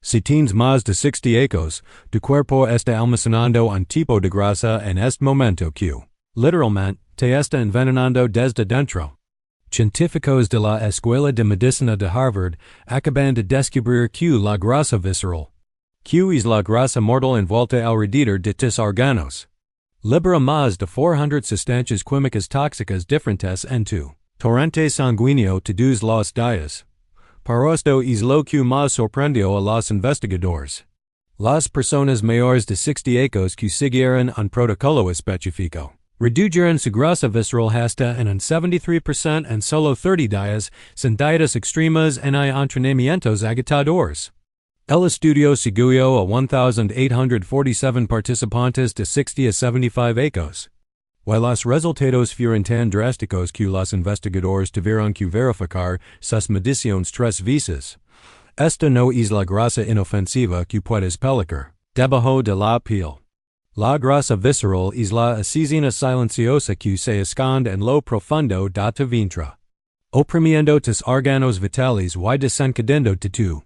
Si tienes más de 60 años, tu cuerpo está almacenando un tipo de grasa en este momento que, literalmente, te está envenenando desde dentro. Científicos de la Escuela de Medicina de Harvard acaban de descubrir que la grasa visceral, que es la grasa mortal envuelta alrededor de tus órganos, libera más de 400 sustancias químicas tóxicas diferentes en tu torrente sanguíneo todos los días. Para esto es lo que más sorprendió a los investigadores. Las personas mayores de 60 años que siguieron un protocolo específico redujeron su grasa visceral hasta en un 73% en solo 30 días sin dietas extremas ni entrenamientos agotadores. El estudio siguió a 1,847 participantes de 60 a 75 años. While los resultados fueron tan drásticos que los investigadores tuvieron que verificar sus mediciones 3 veces. Esta no es la grasa inofensiva que puedes pelicar debajo de la piel. La grasa visceral es la asesina silenciosa que se esconde en lo profundo de tu vientre, oprimiendo tus órganos vitales y desencadendo tu.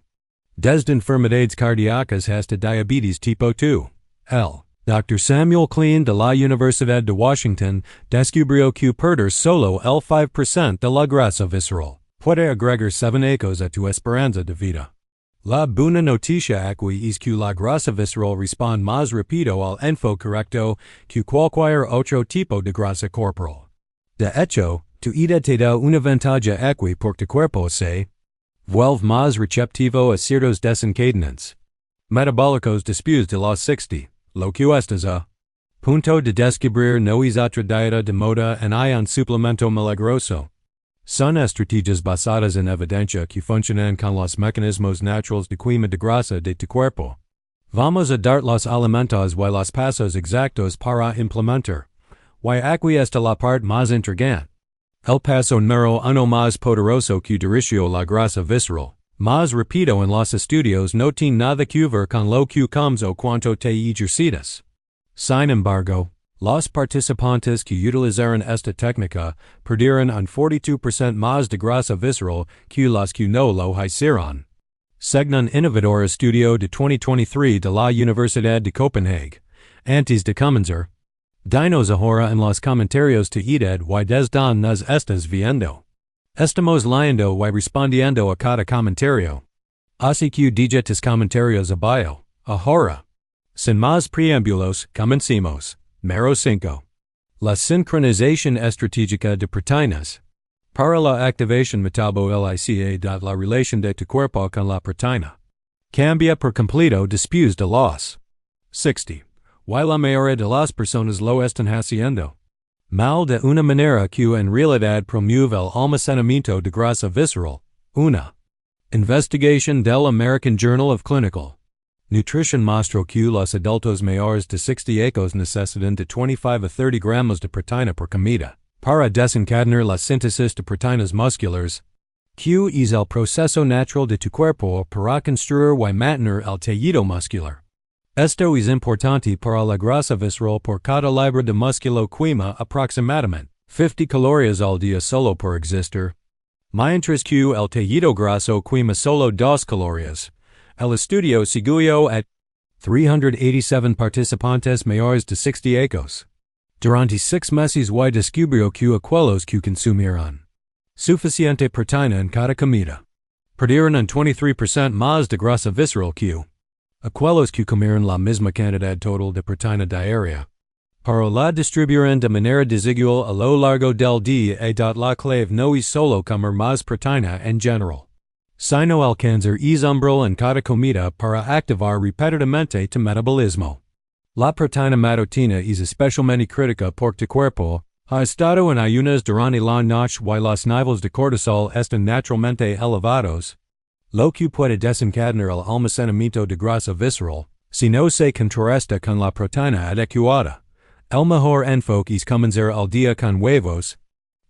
Desde enfermedades cardíacas hasta diabetes tipo 2. El Dr. Samuel Klein de la Universidad de Washington descubrió que perder solo el 5% de la grasa visceral puede agregar 7 años a tu esperanza de vida. La buena noticia aquí es que la grasa visceral responde más rápido al enfoque correcto que cualquier otro tipo de grasa corporal. De hecho, tu edad te da una ventaja aquí porque tu cuerpo se vuelve más receptivo a ciertos desencadenantes metabólicos después de los 60. Lo que estás a punto de descubrir no es otra dieta de moda ni un suplemento milagroso. Son estrategias basadas en evidencia que funcionan con los mecanismos naturales de quema de grasa de tu cuerpo. Vamos a dar los alimentos y los pasos exactos para implementar. Y aquí está la parte más intrigante. El paso número uno más poderoso que dirigió la grasa visceral, más rápido en los estudios no tiene nada que ver con lo que comes o cuánto te ejercitas. Sin embargo, los participantes que utilizaron esta técnica perdieron un 42% más de grasa visceral que los que no lo hicieron. Según un innovador estudio de 2023 de la Universidad de Copenhague, antes de comenzar, dinos ahora en los comentarios tu edad y desde nos estás viendo. Estamos leyendo y respondiendo a cada comentario. Así que deja tus comentarios abajo. Ahora. Sin más preámbulos, comencemos. Número 5. La sincronización estratégica de proteínas. Para la activación metabólica de la relación de tu cuerpo con la proteína. Cambia por completo después de los 60. Y la mayoría de las personas lo están haciendo mal de una manera que en realidad promueve el almacenamiento de grasa visceral. Una investigación del American Journal of Clinical Nutrition mostró que los adultos mayores de 60 años necesitan de 25 a 30 gramos de proteína por comida para desencadenar la síntesis de proteínas musculares, que es el proceso natural de tu cuerpo para construir y mantener el tejido muscular. Esto es importante para la grasa visceral por cada libra de músculo quema aproximadamente 50 calorías al día solo por existir. Mientras que el tejido graso quema solo 2 calorías. El estudio siguió a 387 participantes mayores de 60 años. Durante 6 meses y descubrió que aquellos que consumieron suficiente proteína en cada comida perdieron un 23% más de grasa visceral que aquellos que comieron la misma cantidad total de proteína diaria. Para la distribuyeron de manera desigual a lo largo del día la clave no es solo comer más proteína en general, sino alcanzar es umbral en cada comida para activar repetidamente tu metabolismo. La proteína matutina es especialmente crítica porque tu cuerpo ha estado en ayunas durante la noche y los niveles de cortisol están naturalmente elevados, lo que puede desencadenar el almacenamiento de grasa visceral, si no se contrarresta con la proteína adecuada. El mejor enfoque es comenzar el día con huevos,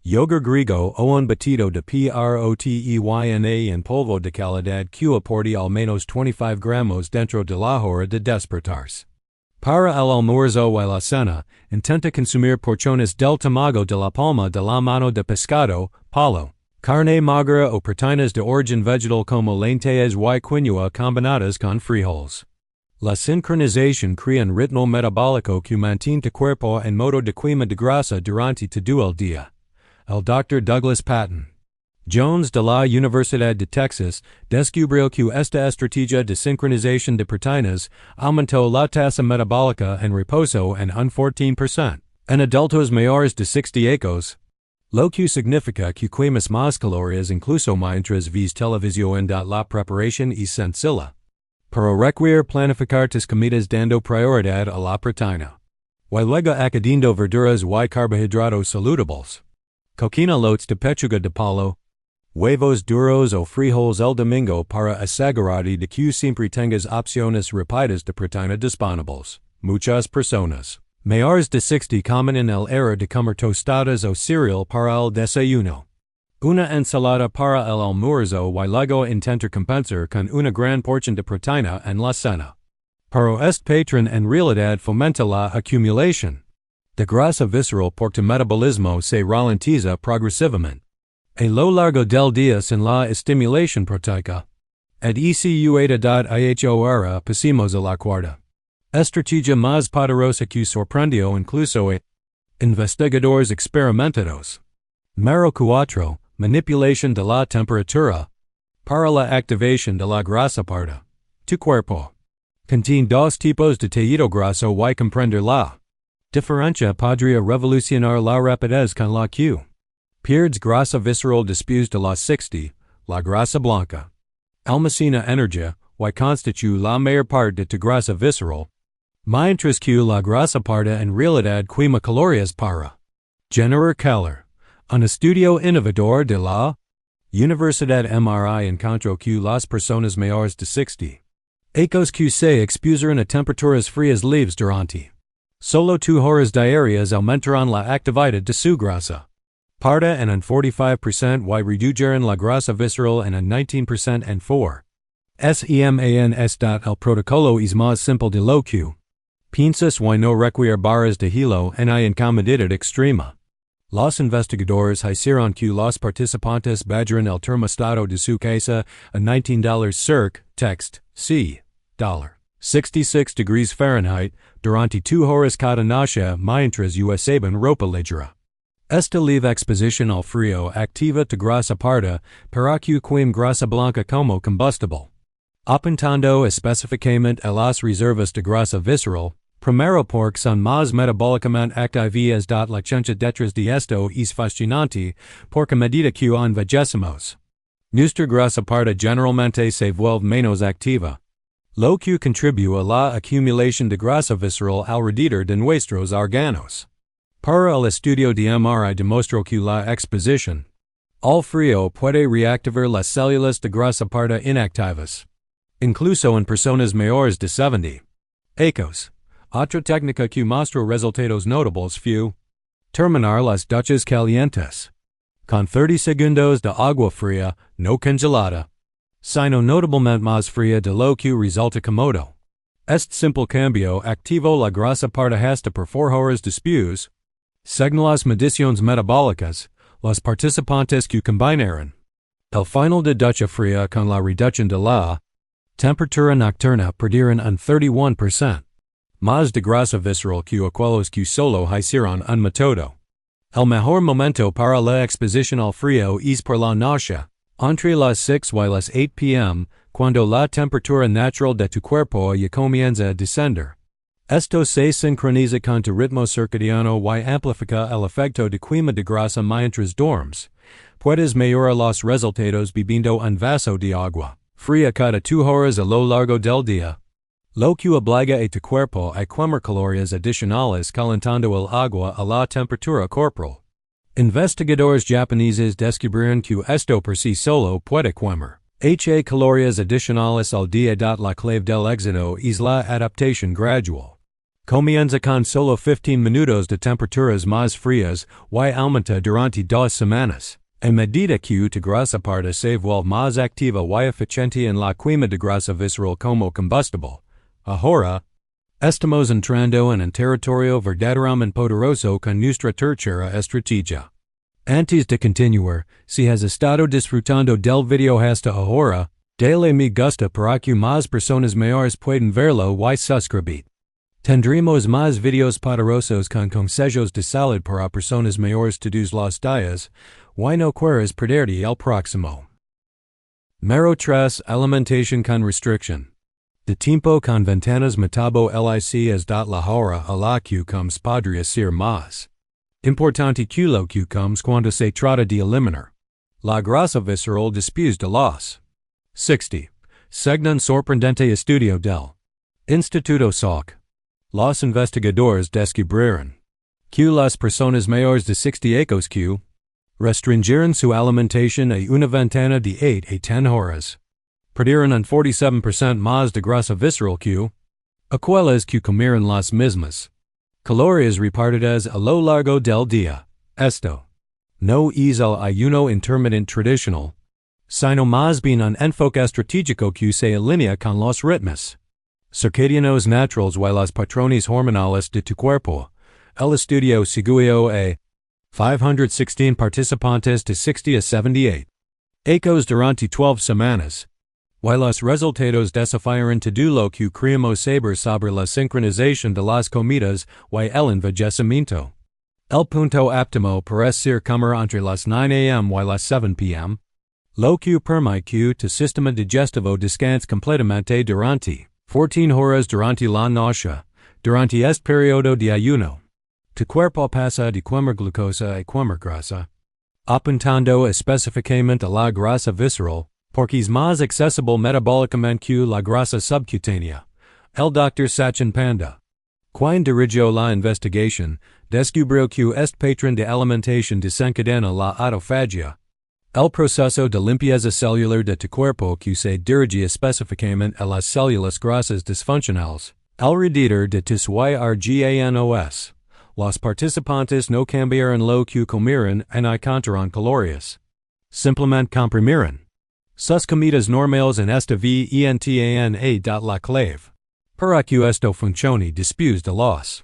yogur griego o un batido de proteína en polvo de calidad que aporte al menos 25 gramos dentro de la hora de despertarse. Para el almuerzo y la cena, intenta consumir porciones del tamago de la palma de la mano de pescado, palo, Carne magra o proteínas de origen vegetal como lentes y quinoa combinadas con frijoles. La sincronización crea un ritmo metabólico que mantiene tu cuerpo en modo de quema de grasa durante todo el día. El Dr. Douglas Patton Jones de la Universidad de Texas descubrió que esta estrategia de sincronización de proteínas aumentó la tasa metabólica en reposo en un 14%. En adultos mayores de 60 años, lo que significa que quemas más calorías incluso mientras ves televisión. La preparación es sencilla, pero requiere planificar tus comidas dando prioridad a la proteína. Y luego añadiendo verduras y carbohidratos saludables. Coquina lotes de pechuga de palo, huevos duros o frijoles el domingo para asegurarte de que siempre tengas opciones rápidas de proteína disponibles. Muchas personas mayores de 60 comen en el error de comer tostadas o cereal para el desayuno. Una ensalada para el almuerzo y luego intentar compensar con una gran porción de proteína en la cena. Pero este patrón en realidad fomenta la acumulación de grasa visceral porque tu metabolismo se ralentiza progresivamente. A lo largo del día sin la estimulación proteica. Ecuador pasemos a la cuarta estrategia más poderosa que sorprendió incluso a investigadores experimentados. Número 4. Manipulación de la temperatura para la activación de la grasa parda. Tu cuerpo contiene dos tipos de tejido graso y comprender la diferencia podría revolucionar la rapidez con la que pierdes grasa visceral después de los 60, la grasa blanca almacena energía y constituye la mayor parte de tu grasa visceral, mientras que la grasa parda en realidad quema calorías para generar calor. Un estudio innovador de la Universidad MRI encontró que las personas mayores de 60 años que se expuseron a temperaturas frías leves durante solo 2 horas diarias aumentaron la actividad de su grasa parda en un 45% y redujeron la grasa visceral en un 19% en 4 semanas. El protocolo es más simple de lo que piensas y no requiere barras de hilo ni incomodidad extrema. Los investigadores hicieron que los participantes bajaran el termostato de su casa a $19 circ, text, c. $66 degrees Fahrenheit, durante 2 horas cada noche mientras usaban ropa ligera. Esta leve exposición al frío activa tu grasa parda para que queme grasa blanca como combustible. Apuntando específicamente a las reservas de grasa visceral, primero porque son más metabólicamente activas. La ciencia detrás de esto es fascinante porque a medida que envejecemos, nuestra grasa parda generalmente se vuelve menos activa, lo que contribuye a la acumulación de grasa visceral alrededor de nuestros órganos. Para el estudio de MRI demostró que la exposición al frío puede reactivar las células de grasa parda inactivas, incluso en personas mayores de 70 años. Otra técnica que mostró resultados notables fue terminar las duchas calientes con 30 segundos de agua fría, no congelada, sino notablemente más fría de lo que resulta cómodo. Este simple cambio activó la grasa parda hasta por 4 horas después. Según las mediciones metabólicas, los participantes que combinaron el final de ducha fría con la reducción de la temperatura nocturna perdieron un 31%. Más de grasa visceral que aquellos que solo hicieron un método. El mejor momento para la exposición al frío es por la noche, entre las 6 y las 8 p.m., cuando la temperatura natural de tu cuerpo ya comienza a descender. Esto se sincroniza con tu ritmo circadiano y amplifica el efecto de quema de grasa mientras dormes. Puedes mejorar los resultados bebiendo un vaso de agua fría cada 2 horas a lo largo del día. Lo que obliga a tu cuerpo a quemar calorías adicionales calentando el agua a la temperatura corporal. Investigadores japoneses descubrieron que esto por sí solo puede quemar calorías adicionales al día. La clave del éxito es la adaptación gradual. Comienza con solo 15 minutos de temperaturas más frías y aumenta durante 2 semanas. A medida que tu grasa parda se vuelve más activa y eficiente en la quema de grasa visceral como combustible. Ahora, estamos entrando en un territorio verdaderamente poderoso con nuestra tercera estrategia. Antes de continuar, si has estado disfrutando del video hasta ahora, dale me gusta para que más personas mayores puedan verlo y suscribir. Tendremos más videos poderosos con consejos de salud para personas mayores todos los días, y no quieres perderte el próximo. Número 3. Alimentación con restricción. De tiempo con ventanas metabolic es la hora a la que comes podría ser más importante que lo que comes cuando se trata de eliminar la grasa visceral después de los 60. Según sorprendente estudio del Instituto Salk, los investigadores descubrieron que las personas mayores de 60 años que restringieron su alimentación a una ventana de 8 a 10 horas perdieron un 47% más de grasa visceral que aquellas que comieron las mismas calorías repartidas a lo largo del día. Esto no es el ayuno intermitente tradicional, sino más bien un enfoque estratégico que se alinea con los ritmos circadianos naturales y los patrones hormonales de tu cuerpo. El estudio siguió a 516 participantes de 60 a 78 años durante 12 semanas, y los resultados desafiaron todo lo que creemos saber sobre la sincronización de las comidas y el envejecimiento. El punto óptimo parece ser comer entre las 9 a.m. y las 7 p.m., lo que permite que tu sistema digestivo descanse completamente durante 14 horas durante la noche. Durante este periodo de ayuno, tu cuerpo pasa de comer glucosa a comer grasa, apuntando específicamente a la grasa visceral, porque es más accesible metabólicamente que la grasa subcutánea. El Dr. Sachin Panda, quien dirigió la investigación, descubrió que este patrón de alimentación desencadena la autofagia, el proceso de limpieza celular de tu cuerpo que se dirige específicamente a las células grasas disfuncionales. El reducir de tus órganos. Los participantes no cambiaron lo que comieron ni contaron calorías. Simplemente comprimieron sus comidas normales en esta ventana. La clave para que esto funcione después de los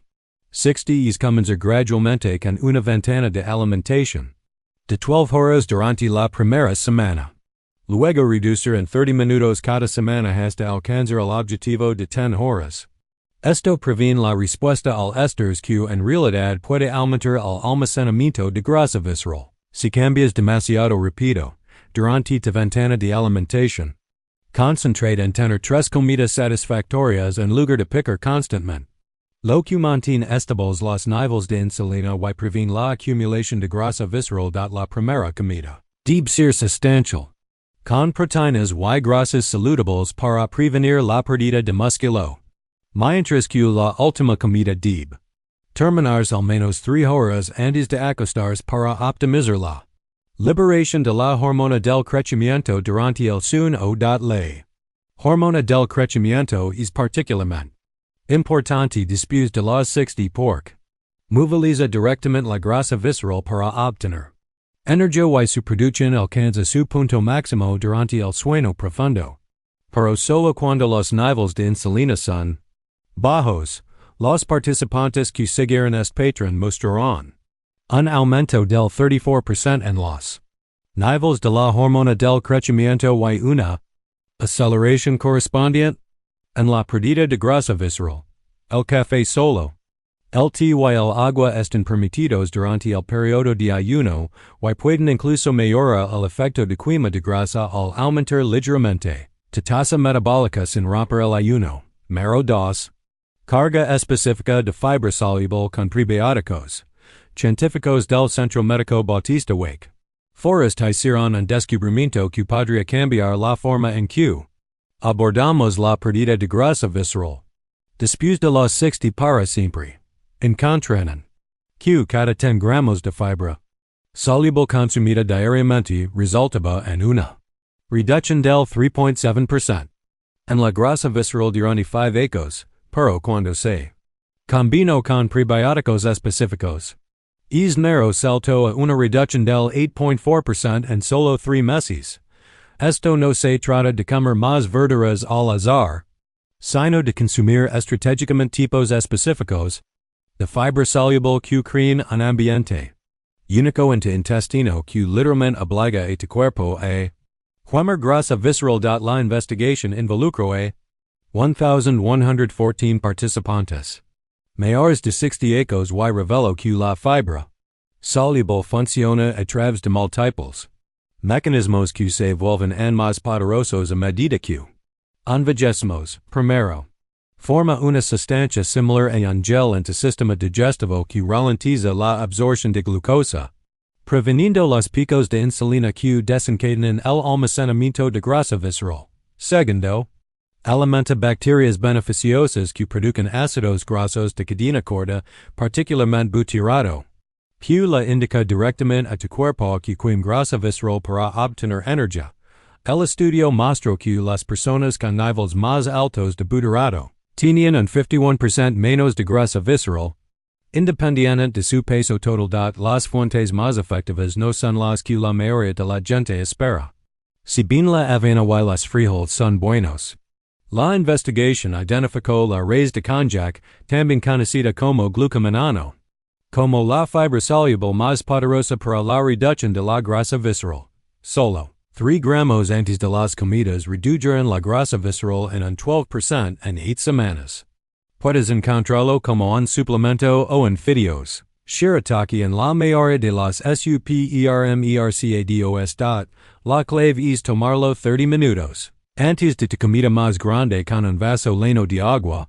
60 es comenzar gradualmente con una ventana de alimentación de 12 horas durante la primera semana. Luego reducir en 30 minutos cada semana hasta alcanzar el objetivo de 10 horas. Esto previene la respuesta al estrés que en realidad puede aumentar el almacenamiento de grasa visceral. Si cambias demasiado rápido durante tu ventana de alimentación, concentrate en tener 3 comidas satisfactorias en lugar de picar constantemente. Lo que mantiene estables los niveles de insulina y previene la acumulación de grasa visceral de la primera comida. Debe ser sustancial, con proteínas y grasas saludables para prevenir la pérdida de músculo. Mientras que la última comida debe terminarse al menos 3 horas antes de acostarse para optimizar la liberación de la hormona del crecimiento durante el sueño. La hormona del crecimiento es particularmente importante después de los 60 porque moviliza directamente la grasa visceral para obtener energía y su producción alcanza su punto máximo durante el sueño profundo. Pero solo cuando los niveles de insulina son bajos, los participantes que siguieron este patrón mostraron un aumento del 34% en los niveles de la hormona del crecimiento y una aceleración correspondiente en la pérdida de grasa visceral. El café solo, el té y el agua están permitidos durante el periodo de ayuno y pueden incluso mejorar el efecto de quema de grasa al aumentar ligeramente tu tasa metabólica sin romper el ayuno. Número 2. Carga específica de fibra soluble con prebióticos. Científicos del Centro Médico Bautista Wake Forest hicieron un descubrimiento que podría cambiar la forma en que abordamos la pérdida de grasa visceral después de los 60 para siempre. Encontraron que cada 10 gramos de fibra soluble consumida diariamente resultaba en una reducción del 3.7% en la grasa visceral durante 5 años, pero cuando se combinó con prebióticos específicos, es mero salto a una reducción del 8.4% en solo 3 meses. Esto no se trata de comer más verduras al azar, sino de consumir estratégicamente tipos específicos de fibra soluble que creen un ambiente Único en tu intestino que literalmente obliga a tu cuerpo a quemar grasa visceral. La investigación involucró a 1,114 participantes. Mayores de 60 años y reveló que la fibra soluble funciona a través de múltiples mecanismos que se vuelven en más poderosos a medida que envejecemos. Primero, forma una sustancia similar a un gel en tu sistema digestivo que ralentiza la absorción de glucosa, preveniendo los picos de insulina que desencadenan el almacenamiento de grasa visceral. Segundo, alimenta bacterias beneficiosas que producen ácidos grasos de cadena corta, particularmente butyrato, que la indica directamente a tu cuerpo que quema grasa visceral para obtener energía. El estudio mostró que las personas con niveles más altos de butyrato tenían un 51% menos de grasa visceral, independiente de su peso total. Las fuentes más efectivas no son las que la mayoría de la gente espera. Si bien la avena y los frijoles son buenos, la investigación identificó la raíz de konjac, también conocida como glucomanano, como la fibra soluble más poderosa para la reducción de la grasa visceral. Solo 3 gramos antes de las comidas redujeron la grasa visceral en un 12% en 8 semanas. Puedes encontrarlo como un suplemento o en videos. Shirataki en la mayoría de las supermercados. La clave es tomarlo 30 minutos antes de tu comida más grande con un vaso lleno de agua,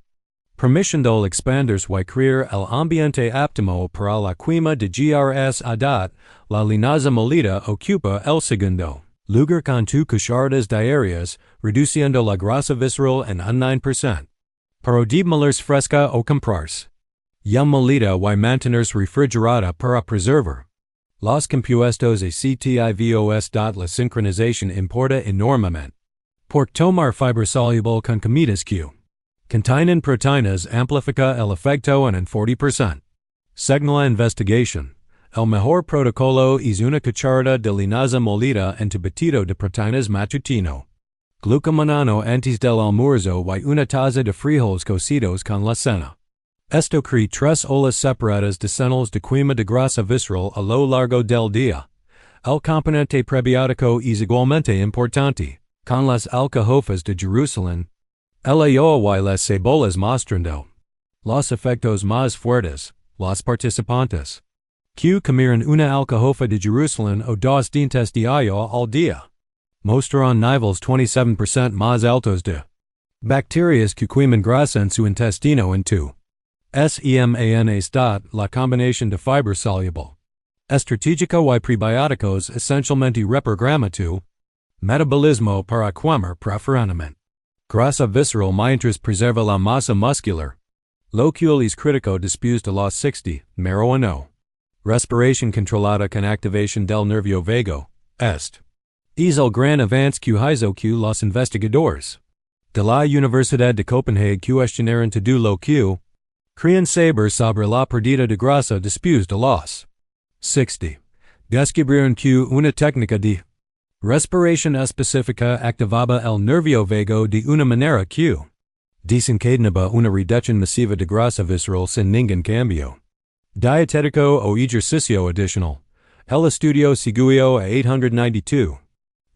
permitiendo expandirse y crear el ambiente óptimo para la quema de grasa. La linaza molida ocupa el segundo lugar con tu cucharadas diarias, reduciendo la grasa visceral en un 9%. Pero de molerse fresca o comprarse ya molida y mantenerse refrigerada para preservar los compuestos activos. La sincronización importa enormemente. Por tomar fibra soluble con comidas que contienen proteínas amplifica el efecto en un 40%. Según la investigación, el mejor protocolo es una cucharada de linaza molida en tu batido de proteínas matutino, glucomanano antes del almuerzo y una taza de frijoles cocidos con la cena. Esto crea 3 olas separadas decenales de quema de grasa visceral a lo largo del día. El componente prebiótico es igualmente importante, con las alcachofas de Jerusalén, el ajo y las cebollas mostrando los efectos más fuertes. Los participantes que comieron una alcachofa de Jerusalén o 2 dientes de ajo al día mostraron niveles 27% más altos de bacterias que queman grasa en su intestino en tu semanas. La combinación de fibra soluble, estrategica y prebióticos esencialmente reprograma tu metabolismo para quemar preferentemente grasa visceral mientras preserva la masa muscular, lo cual es crítico después de los 60. Marihuana. Respiración controlada con activación del nervio vago. Este es el gran avance que hizo que los investigadores de la Universidad de Copenhague cuestionaron todo lo que crean saber sobre la pérdida de grasa después de los 60. Descubrieron que una técnica de respiración específica activaba el nervio vago de una manera que desencadenaba una reducción masiva de grasa visceral sin ningún cambio dietético o ejercicio adicional. El estudio siguió a 892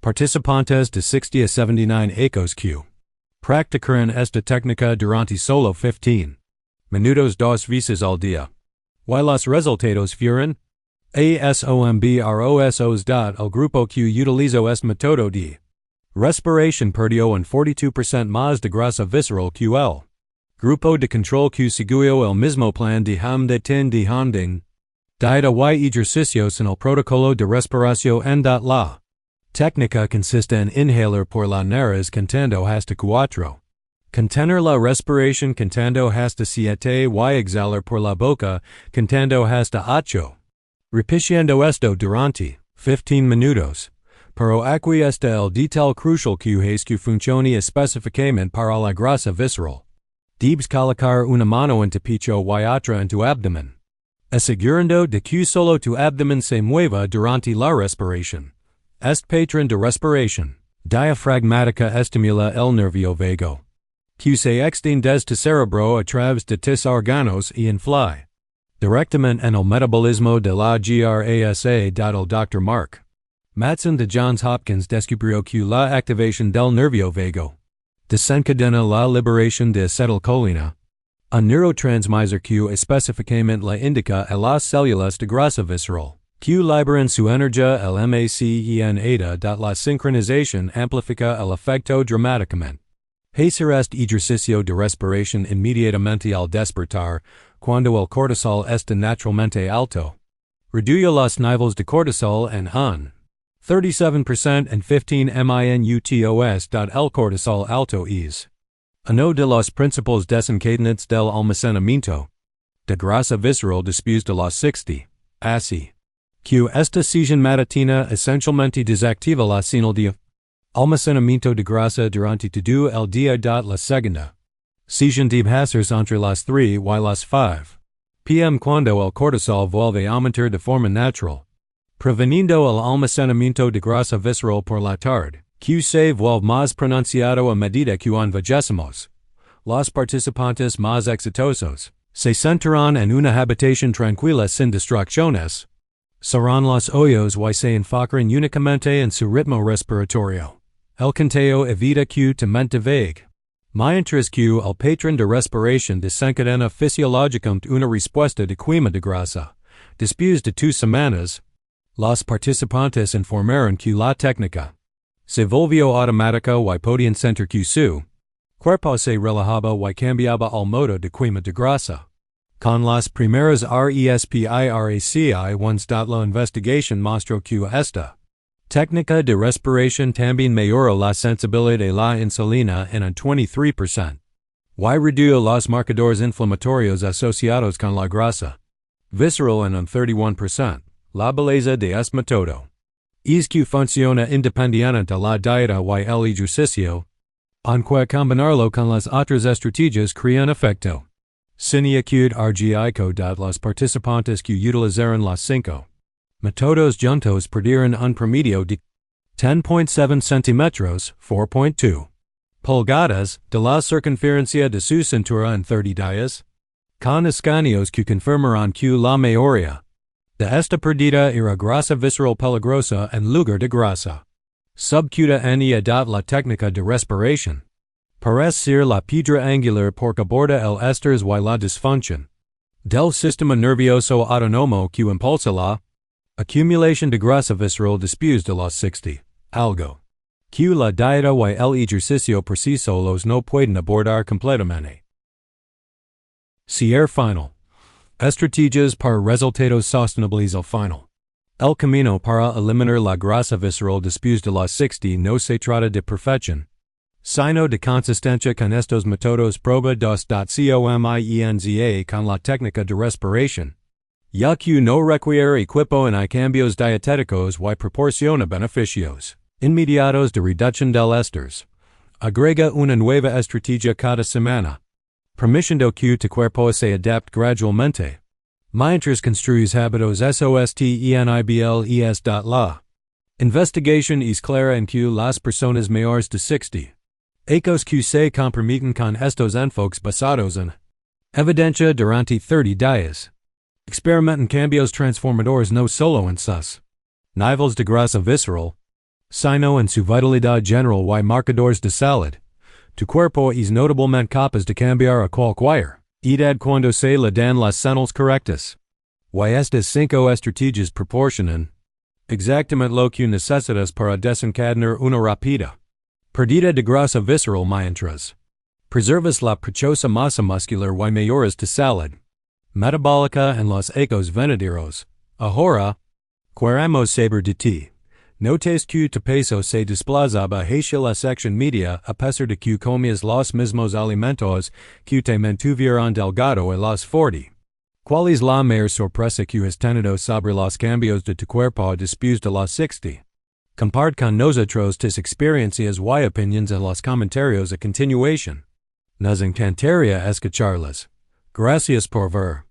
participantes de 60 a 79 años que practicaron esta técnica durante solo 15 minutos 2 veces al día. Y los resultados fueron asombrosos. El grupo que utilizó este método de respiración perdió un 42% más de grasa visceral que el grupo de control que siguió el mismo plan de handing, dieta y ejercicios en el protocolo de respiración. La técnica consiste en inhalar por la nariz contando hasta 4, contener la respiración contando hasta 7 y exhalar por la boca contando hasta 8. Repitiendo esto durante 15 minutos, pero aquí está el detalle crucial que es que funcione específicamente para la grasa visceral. Debes colocar una mano en tu pecho y otra en tu abdomen, asegurando de que solo tu abdomen se mueva durante la respiración. Este patrón de respiración diafragmática estimula el nervio vago, que se extiende desde tu cerebro a través de tus órganos y influye Directamente en el metabolismo de la grasa. El Dr. Mark Matson de Johns Hopkins descubrió que la activación del nervio vago desencadena la liberación de acetilcolina, un neurotransmisor que específicamente le indica a las células de grasa visceral que liberan su energía. El MACEN la sincronización amplifica el efecto dramáticamente. Hacer este ejercicio de respiración inmediatamente al despertar, cuando el cortisol está naturalmente alto. Reduce los niveles de cortisol en un 37% and 15 minutos. El cortisol alto es uno de los principales desencadenantes del almacenamiento de grasa visceral después de los 60. Así que esta sesión matutina esencialmente desactiva la señal de almacenamiento de grasa durante todo el día. La segunda sesión debe hacerse entre las 3 y las 5 p.m. cuando el cortisol vuelve a aumentar de forma natural, preveniendo el almacenamiento de grasa visceral por la tarde, que se vuelve más pronunciado a medida que envejecemos. Los participantes más exitosos se sentarán en una habitación tranquila sin distracciones, cerrarán los ojos y se enfocarán únicamente en su ritmo respiratorio. El conteo evita que te mente vague. Mientras que el patrón de respiración desencadena fisiológicamente una respuesta de quema de grasa. Después de 2 semanas, los participantes informaron que la técnica se volvió automática y podían sentir que su cuerpo se relajaba y cambiaba al modo de quema de grasa. Con las primeras respiraciones la investigación mostró que esta técnica de respiración también mejoró la sensibilidad de la insulina en un 23%. Y redujo los marcadores inflamatorios asociados con la grasa visceral en un 31%. La belleza de este método es que funciona independientemente de la dieta y el ejercicio, aunque combinarlo con las otras estrategias crea un efecto sinergético. Los participantes que utilizaron los 5 métodos juntos perdieron un promedio de 10.7 centímetros, 4.2 pulgadas, de la circunferencia de su cintura en 30 días, con escaneos que confirmaron que la mayoría de esta pérdida era grasa visceral peligrosa en lugar de grasa subcutánea. La técnica de respiración parece ser la piedra angular porque aborda el estrés y la disfunción del sistema nervioso autónomo que impulsa la acumulación de grasa visceral después de los 60, algo que la dieta y el ejercicio por sí solos no pueden abordar completamente. Cierre final. Estrategias para resultados sostenibles al final. El camino para eliminar la grasa visceral después de los 60 no se trata de perfección, sino de consistencia con estos métodos. Prueba 2.comienza con la técnica de respiración, ya que no requiere equipo ni cambios dietéticos y proporciona beneficios inmediatos de reducción del estrés. Agrega una nueva estrategia cada semana, permitiendo que tu cuerpo se adapte gradualmente, mientras construyes hábitos sostenibles. La investigación es clara en que las personas mayores de 60 años que se comprometen con estos enfoques basados en evidencia durante 30 días experimentan cambios transformadores no solo en sus niveles de grasa visceral, sino en su vitalidad general y marcadores de salud. Tu cuerpo es notablemente capaz de cambiar a cualquier edad cuando se le dan las señales correctas. Y estas 5 estrategias proporcionan exactamente lo que necesitas para desencadenar una rápida pérdida de grasa visceral mientras preservas la preciosa masa muscular y mejoras tu salud metabólica en los años venideros. Ahora, queremos saber de ti. Notes que tu peso se desplazaba hacia la sección media a pesar de que comías los mismos alimentos que te mantuvieron delgado a los 40. ¿Cuál es la mayor sorpresa que has tenido sobre los cambios de tu cuerpo después de los 60? Comparte con nosotros tus experiencias y opiniones en los comentarios a continuación. Nos encantaría escucharlas. Gracias por ver.